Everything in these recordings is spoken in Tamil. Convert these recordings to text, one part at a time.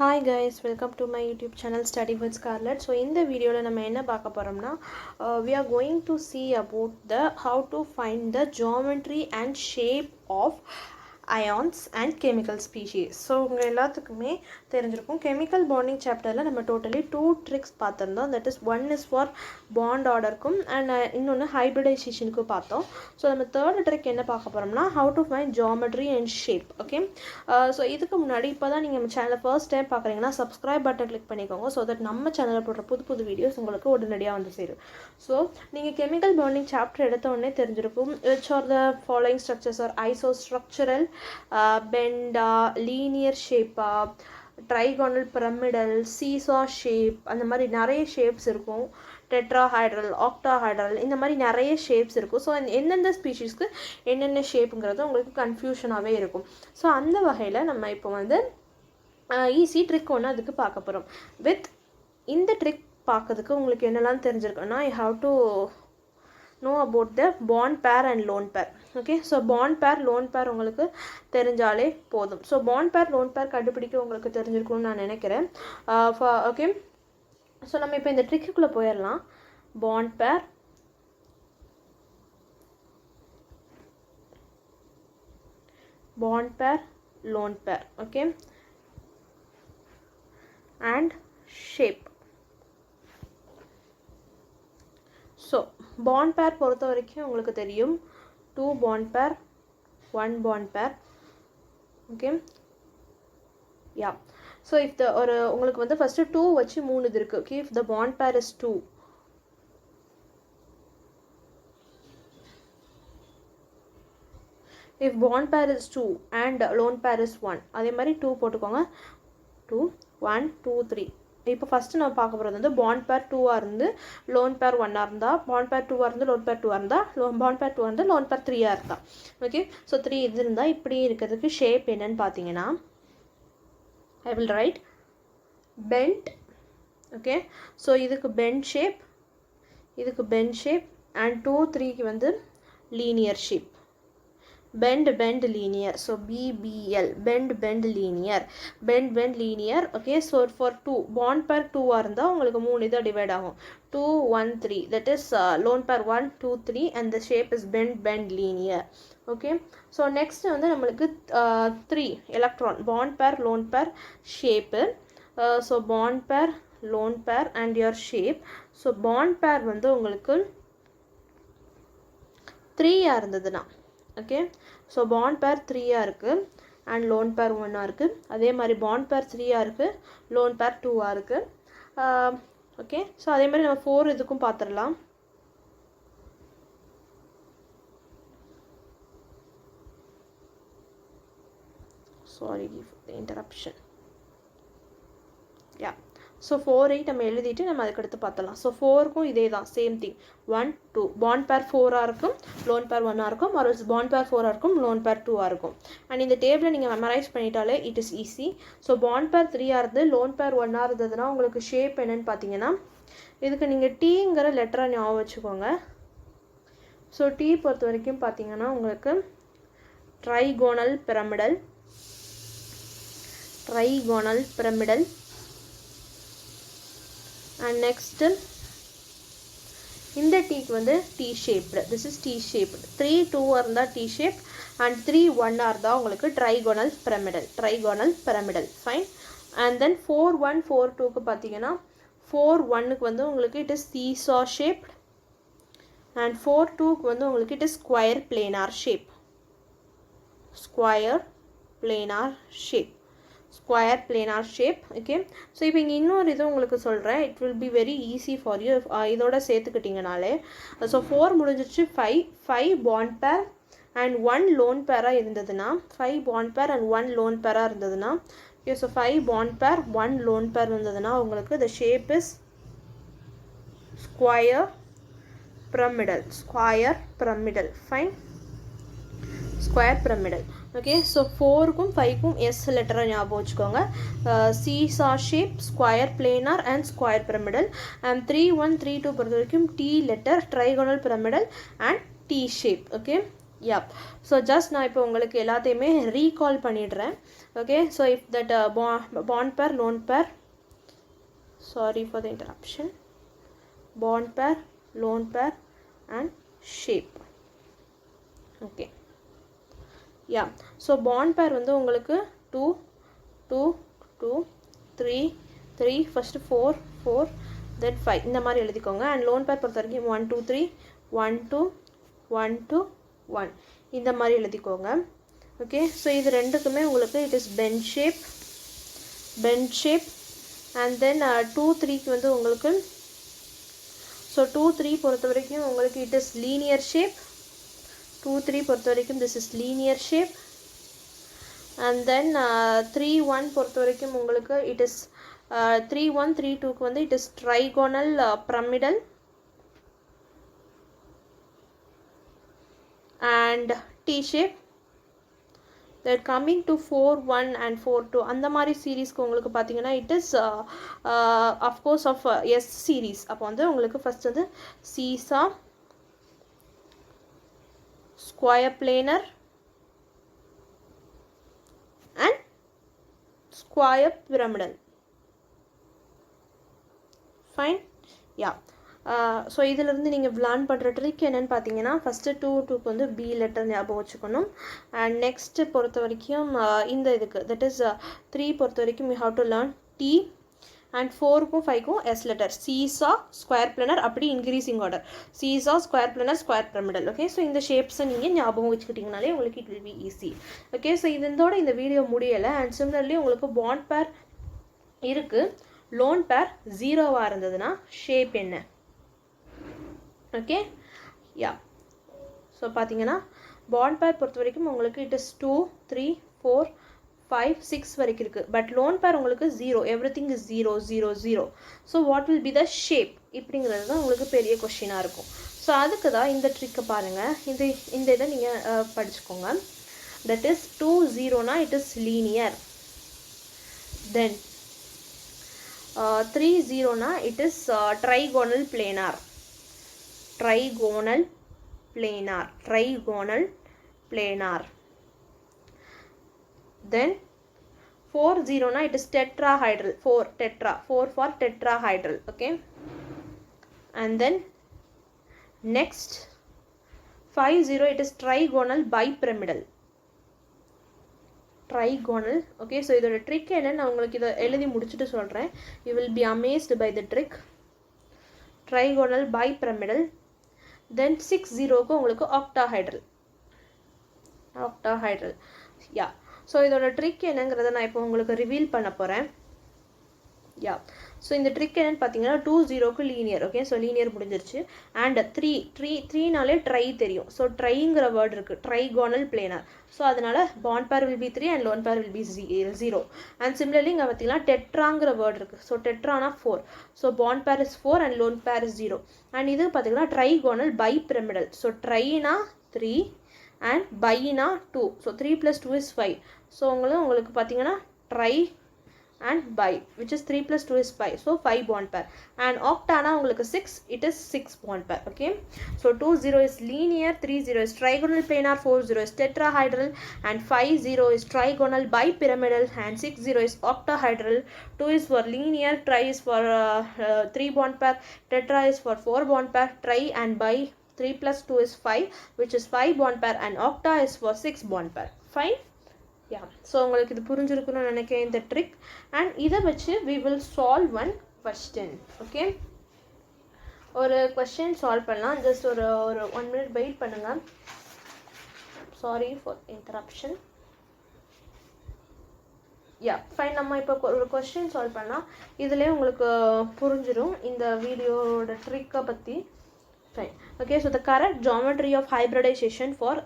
Hi guys, welcome to my YouTube channel Study with Scarlett. So in the video la nama enna paaka poramna we are going to see about the how to find the geometry and shape of ions and chemical species. So உங்க எல்லாத்துக்குமே தெரிஞ்சிருக்கும் chemical bonding chapterல நம்ம totally 2 tricks பார்த்திருந்தோம். That is one is for bond orderக்கும் and இன்னொன்னு hybridizationக்கு பார்த்தோம். So நம்ம third trick என்ன பார்க்க போறோம்னா how to find geometry and shape. Okay. So இதுக்கு முன்னாடி இப்போதான் நீங்க நம்ம சேனலை ஃபர்ஸ்ட் டைம் பார்க்குறீங்கன்னா subscribe button click பண்ணிக்கோங்க so that நம்ம சேனலில் போடுற புது வீடியோஸ் உங்களுக்கு உடனடியாக வந்து சேரும். ஸோ நீங்கள் chemical bonding chapter எடுத்த உடனே தெரிஞ்சிருக்கும் which are the following structures are isostructural, bend, linear shape, trigonal, pyramidal, seesaw shape அந்த மாதிரி நிறைய ஷேப்ஸ் இருக்கும். டெட்ராஹைட்ரல், ஆக்டாஹைட்ரல் இந்த மாதிரி நிறைய ஷேப்ஸ் இருக்கும். ஸோ எந்தெந்த ஸ்பீஷீஸ்க்கு என்னென்ன ஷேப்புங்கிறது உங்களுக்கு கன்ஃபியூஷனாகவே இருக்கும். ஸோ அந்த வகையில் நம்ம இப்போ வந்து ஈஸி ட்ரிக் ஒன்று அதுக்கு பார்க்க போகிறோம். வித் இந்த ட்ரிக் பார்க்கறதுக்கு உங்களுக்கு என்னெல்லாம் தெரிஞ்சிருக்குன்னா I have to know about the bond pair and lone pair. Okay, so bond pair lone pair உங்களுக்கு தெரிஞ்சாலே போதும். So bond pair lone pair கண்டுபிடிக்க உங்களுக்கு தெரிஞ்சிருக்கும்னு நான் நினைக்கிறேன். ஓகே, ஸோ நம்ம இப்போ இந்த ட்ரிக்குள்ளே போயிடலாம். bond pair lone pair okay and shape. So bond pair பொறுத்த வரைக்கும் உங்களுக்கு தெரியும் 2 bond pair 1 bond pair. Okay yeah, so if the ஒரு உங்களுக்கு வந்து ஃபஸ்ட்டு 2 வச்சு 3 இது இருக்குது. Okay, if the bond pair is 2, if bond pair is 2 and lone pair is 1 அதே மாதிரி 2 போட்டுக்கோங்க. 2 1 2 3. இப்போ ஃபஸ்ட்டு நம்ம பார்க்க போகிறது வந்து பாண்ட் பேர் 2ஆக இருந்து லோன் பேர் 1ஆக இருந்தால், பாண்ட் பேர் 2ஆக இருந்து லோன் பேர் 2ஆக இருந்தால், பாண்ட் பேர் 2 வந்து லோன் பேர் 3ஆக இருந்தால். ஓகே, ஸோ 3 இது இருந்தால் இப்படி இருக்கிறதுக்கு ஷேப் என்னன்னு பார்த்தீங்கன்னா I will write bent. Okay, so இதுக்கு பெண்ட் ஷேப், இதுக்கு பெண்ட் ஷேப் அண்ட் 2 3க்கு வந்து linear shape. bend linear, so BBL bend linear. Okay, so for 2 bond pair 2 இருந்தா உங்களுக்கு 3 இதா டிவைட் ஆகும். 2 1 3, that is lone pair 1 2 3 and the shape is bend linear. Okay, so next வந்து நம்மளுக்கு 3 electron bond pair lone pair shape. So bond pair lone pair and your shape. So bond pair வந்து உங்களுக்கு 3 இருந்ததுன்னா ஓகே, ஸோ பாண்ட் பேர் 3ஆக இருக்குது அண்ட் லோன் பேர் 1ஆக இருக்குது. அதே மாதிரி பாண்ட் பேர் 3ஆக இருக்குது, லோன் பேர் 2ஆக இருக்குது. ஓகே, ஸோ அதே மாதிரி நம்ம 4 இதுக்கும் பார்த்துடலாம். Sorry for the interruption. Yeah, so 4 8 நம்ம எழுதிட்டு நம்ம அதுக்கடுத்து பார்த்தலாம். ஸோ 4க்கும் இதே தான், சேம் திங் 1 2 பாண்ட் பேர் 4ஆக இருக்கும், லோன் பேர் 1ஆக இருக்கும், ஒரு பாண்ட் பேர் 4ஆக இருக்கும், லோன் பேர் 2ஆக இருக்கும். அண்ட் இந்த டேபிளை நீங்கள் மெமரைஸ் பண்ணிட்டாலே it is easy. So bond pair 3ஆக இருந்து லோன் பேர் 1ஆக இருந்ததுன்னா உங்களுக்கு ஷேப் என்னன்னு பார்த்தீங்கன்னா இதுக்கு நீங்கள் டீங்கிற லெட்டரை ஞாபகம் வச்சுக்கோங்க. ஸோ டீ பொறுத்த வரைக்கும் பார்த்தீங்கன்னா உங்களுக்கு ட்ரைகோனல் பிரமிடல் and next இந்த டீக்கு வந்து T shaped. This is T shaped. 3 2 இருந்தா T shaped and 3 1 இருந்தா உங்களுக்கு trigonal pyramidal. Fine. And then 4 1 4 2க்கு பார்த்தீங்கன்னா 4 1க்கு வந்து உங்களுக்கு it is seesaw shaped and 4 2க்கு வந்து உங்களுக்கு it is square planar shape. Okay, so இப்போ இங்கே இன்னொரு இது உங்களுக்கு சொல்கிறேன். It will be very easy for you இதோட சேர்த்துக்கிட்டிங்கனாலே. ஸோ 4 முடிஞ்சிச்சு. 5 பாண்ட் பேர் அண்ட் 1 லோன் பேராக இருந்ததுன்னா 5 பாண்ட் பேர் அண்ட் 1 லோன் பேராக இருந்ததுன்னா ஓகே, ஸோ 5 பாண்ட் பேர் 1 லோன் பேர் இருந்ததுன்னா உங்களுக்கு the shape is square pyramidal. Fine, square pyramidal. Okay, so 4க்கும் 5க்கும் எஸ் லெட்டரை ஞாபகம் வச்சுக்கோங்க. Seesaw shape, square planar and square pyramidal. And 3 1 3 2 பொறுத்த வரைக்கும் T letter trigonal pyramidal and T shape. Okay, Yep. So just நான் இப்போ உங்களுக்கு எல்லாத்தையுமே ரீகால் பண்ணிடுறேன். Okay, so if that bond pair, loan pair, sorry for the interruption, bond pair, loan pair and shape. Okay, yeah, so bond pair வந்து உங்களுக்கு 2 2 2 3 3 first 4 4 then 5 இந்த மாதிரி எழுதிக்கோங்க. அண்ட் லோன் பேர் பொறுத்த வரைக்கும் 1 2 3 1 2 1 2 1 இந்த மாதிரி எழுதிக்கோங்க. ஓகே, ஸோ இது ரெண்டுக்குமே உங்களுக்கு it is bent shape and then 2 3க்கு வந்து உங்களுக்கு ஸோ 2 3 பொறுத்த வரைக்கும் உங்களுக்கு இட் இஸ் லீனியர் ஷேப். 2 3 பொறுத்த வரைக்கும் this is linear shape. And தென் 3 1 பொறுத்த வரைக்கும் உங்களுக்கு இட் இஸ் 3 1 3 2க்கு வந்து it is trigonal pyramidal. and T shape. that coming to 4 1 and 4 2 அந்த மாதிரி சீரீஸ்க்கு உங்களுக்கு பார்த்தீங்கன்னா it is of course of S series. அப்போ வந்து உங்களுக்கு ஃபர்ஸ்ட் வந்து seesaw, square planar and square pyramidal. fine, yeah. So இதிலிருந்து நீங்கள் லேர்ன் பண்ணுற ட்ரிக் என்னென்னு பார்த்தீங்கன்னா ஃபஸ்ட்டு 2க்கு வந்து பி லெட்டர் ஞாபகம் வச்சுக்கணும். அண்ட் நெக்ஸ்ட்டு பொறுத்த வரைக்கும் இந்த இதுக்கு தட் இஸ் 3 பொறுத்த வரைக்கும் you have to learn T. And 4க்கும் 5க்கும் S letter seesaw, square planar, அப்படி increasing order seesaw, square planar, square pyramidal. Okay, so இந்த ஷேப்ஸை நீங்கள் ஞாபகம் வச்சுக்கிட்டிங்கனாலே உங்களுக்கு it will be easy. Okay, so இதோட இந்த வீடியோ முடியலை. அண்ட் சிமிலர்லி உங்களுக்கு பாண்ட் பேர் இருக்குது, லோன் பேர் 0வாக இருந்ததுன்னா ஷேப் என்ன? ஓகே, யா. ஸோ பார்த்தீங்கன்னா பாண்ட் பேர் பொறுத்த வரைக்கும் உங்களுக்கு இட் இஸ் 2 3 4 5 6 வரைக்கும் இருக்குது. பட் லோன் பேர் உங்களுக்கு 0, everything is 0 0 0. So what will be the shape இப்படிங்கிறது தான் உங்களுக்கு பெரிய கொஸ்டினாக இருக்கும். ஸோ அதுக்கு தான் இந்த ட்ரிக்கை பாருங்கள். இந்த இதை நீங்கள் படிச்சுக்கோங்க. தட் இஸ் 2 0னா இட் இஸ் லீனியர். தென் 3 0னா it is trigonal planar. trigonal planar. Then 4 0 na it is tetrahedral. 4 for tetrahedral. Okay, and then next 5 0 it is trigonal bipyramidal. Trigonal. Okay, so idoda trick enna na ungalku idha eludi mudichittu solren. You will be amazed by the trick. Trigonal bipyramidal. Then 6 0க்கு உங்களுக்கு octahedral. யா. ஸோ இதோட ட்ரிக் என்னங்கிறத நான் இப்போ உங்களுக்கு ரிவீல் பண்ண போகிறேன். யா. ஸோ இந்த ட்ரிக் என்னென்னு பார்த்தீங்கன்னா 2 0க்கு லீனியர். ஓகே, ஸோ லீனியர் முடிஞ்சிருச்சு. அண்ட் 3நாலே ட்ரை தெரியும். ஸோ ட்ரைங்கிற வேர்டு இருக்குது, ட்ரைகோனல் பிளேனார். ஸோ அதனால் bond pair will be 3 and lone pair will be 0. And similarly இங்கே பார்த்தீங்கன்னா டெட்ராங்கிற வேர்டு இருக்குது. ஸோ டெட்ரானா 4. So bond pair is 4 and lone pair is 0. And இது பார்த்தீங்கன்னா ட்ரைகோனல் பை பிரமிடல். ஸோ ட்ரைனா 3 அண்ட் பைனா 2. So 3 + 2 is 5. ஸோ உங்களுக்கு பார்த்தீங்கன்னா try and bi, which is 3 + 2 is 5. So 5 bond pair. And octana உங்களுக்கு 6, it is 6 bond pair. Okay, so 2 0 is linear, 3 0 is trigonal planar, 4 0 is tetrahedral, and 5 0 is trigonal bipyramidal, and 6 0 is octahedral. 2 is for linear, tri is for 3 bond pair, tetra is for 4 bond pair, tri and bi 3 + 2 is 5, which is 5 bond pair, and octa is for 6 bond pair. Fine. Yeah. So உங்களுக்கு இது புரிஞ்சிருக்கணும்னு நினைக்கிறேன் இந்த ட்ரிக். அண்ட் இதை வச்சு we will solve one question. Okay, ஒரு கொஸ்டின் சால்வ் பண்ணலாம். ஜஸ்ட் ஒரு 1 minute வெயிட் பண்ணுங்கள். Sorry for interruption. Yeah, fine. நம்ம இப்போ ஒரு கொஸ்டின் சால்வ் பண்ணலாம். இதிலே உங்களுக்கு புரிஞ்சிடும் இந்த வீடியோட ட்ரிக்கை பற்றி. Fine. Okay, so the correct geometry of hybridization for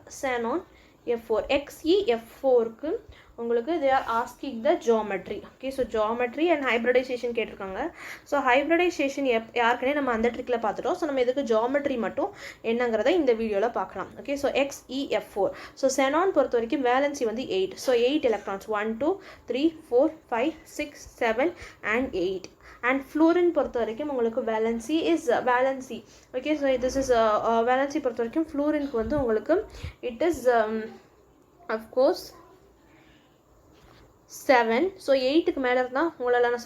xE F4க்கு உங்களுக்கு they are asking the geometry. Okay, so geometry and hybridization கேட்டிருக்காங்க. ஸோ ஹைப்ரிடைசேஷன் யாருக்குனே நம்ம அந்த ட்ரிக்கில் பார்த்துட்டோம். ஸோ நம்ம இதுக்கு ஜியாமெட்ரி மட்டும் என்னங்கிறத இந்த வீடியோவில் பார்க்கலாம். Okay, so XeF4. So xenon பொறுத்த வரைக்கும் வேலன்சி வந்து 8. So 8 electrons 1 2 3 4 5 6 7 and 8. And fluorine பொறுத்த வரைக்கும் உங்களுக்கு valency okay. So this is valency பொறுத்த வரைக்கும் ஃப்ளூரினுக்கு வந்து உங்களுக்கு இட் இஸ் அஃப்கோர்ஸ் 7. ஸோ 8க்கு மேலே இருந்தால் உங்களால் நான்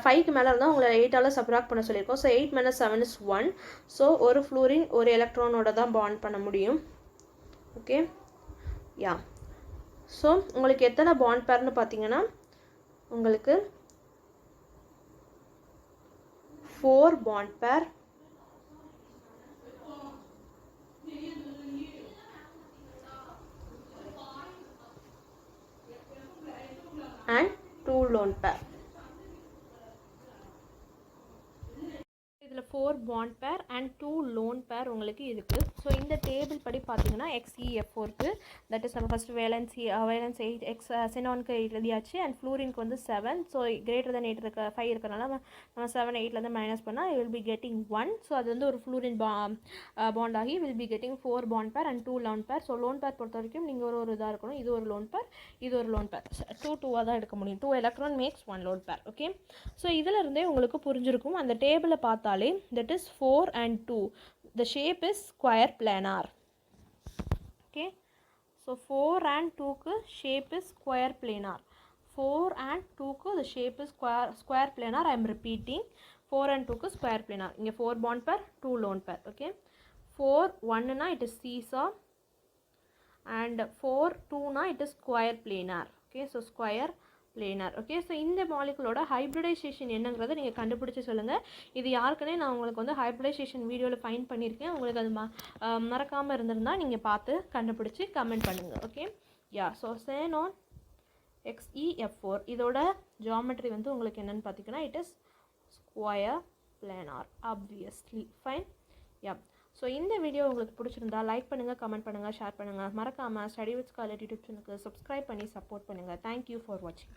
5க்கு மேலே இருந்தால் உங்களை 8ஆல் சப்ராக்ட் பண்ண சொல்லியிருக்கோம். So 8 - 7 is 1. ஸோ ஒரு ஃப்ளூரின் ஒரு எலக்ட்ரானோட தான் பாண்ட் பண்ண முடியும். ஓகே, யா. ஸோ உங்களுக்கு எத்தனை பாண்ட் பேர்னு பார்த்தீங்கன்னா உங்களுக்கு 4 பாண்ட் பேர் and 2 lone pair. இதில் 4 bond pair and 2 lone pair உங்களுக்கு இருக்குது. ஸோ இந்த டேபிள் படி பார்த்தீங்கன்னா XeF4க்கு தட் இஸ் நம்ம ஃபஸ்ட்டு வேலன்ஸ் 8 xenon-க்கு 8 எழுதியாச்சு. அண்ட் ஃப்ளூரினுக்கு வந்து 7. ஸோ greater than 8 5 இருக்கிறனால நம்ம 7 8லேருந்து மைனஸ் பண்ணால் வில் பி கெட்டிங் 1. ஸோ அது வந்து ஒரு ஃப்ளூரின் பாண்ட் ஆகி will be getting 4 bond pair and 2 lone pair. So lone pair பொறுத்த வரைக்கும் நீங்கள் ஒரு இதாக இருக்கணும். இது ஒரு லோன் பேர், இது ஒரு லோன் பேர். 2 தான் எடுக்க முடியும். 2 electron makes 1 lone pair. Okay, so இதில் இருந்தே உங்களுக்கு புரிஞ்சிருக்கும். அந்த டேபிளை பார்த்தாலே that is 4 and 2. The shape is square planar. Okay, so 4 and 2 ku shape is square planar. 4 and 2 ku the shape is square planar. I am repeating, 4 and 2 ku square planar. Inge 4 bond pair, 2 lone pair. Okay, 4 1 na it is seesaw and 4 2 na it is square planar. Okay, so square planar. Okay, so இந்த மாலிகுலோட ஹைப்ரிடைசேஷன் என்னங்கிறத நீங்கள் கண்டுபிடிச்சி சொல்லுங்கள். இது யாருக்குனே நான் உங்களுக்கு வந்து ஹைப்ரிடைசேஷன் வீடியோவில் ஃபைண்ட் பண்ணியிருக்கேன். உங்களுக்கு அது மறக்காமல் இருந்திருந்தால் நீங்கள் பார்த்து கண்டுபிடிச்சி கமெண்ட் பண்ணுங்கள். ஓகே, யா. ஸோ xenon XeF4 இதோட ஜியாமெட்ரி வந்து உங்களுக்கு என்னென்னு பார்த்தீங்கன்னா it is square planar. Obviously fine. Yeah. So இந்த வீடியோ உங்களுக்கு பிடிச்சிருந்தா லைக் பண்ணுங்கள், கமெண்ட் பண்ணுங்கள், ஷேர் பண்ணுங்கள். மறக்காமல் ஸ்டடி வித் ஸ்கார்லெட் யூடியூப் சேனலுக்கு சப்ஸ்கிரைப் பண்ணி சப்போர்ட் பண்ணுங்கள். தேங்க்யூ ஃபார் வாட்சிங்.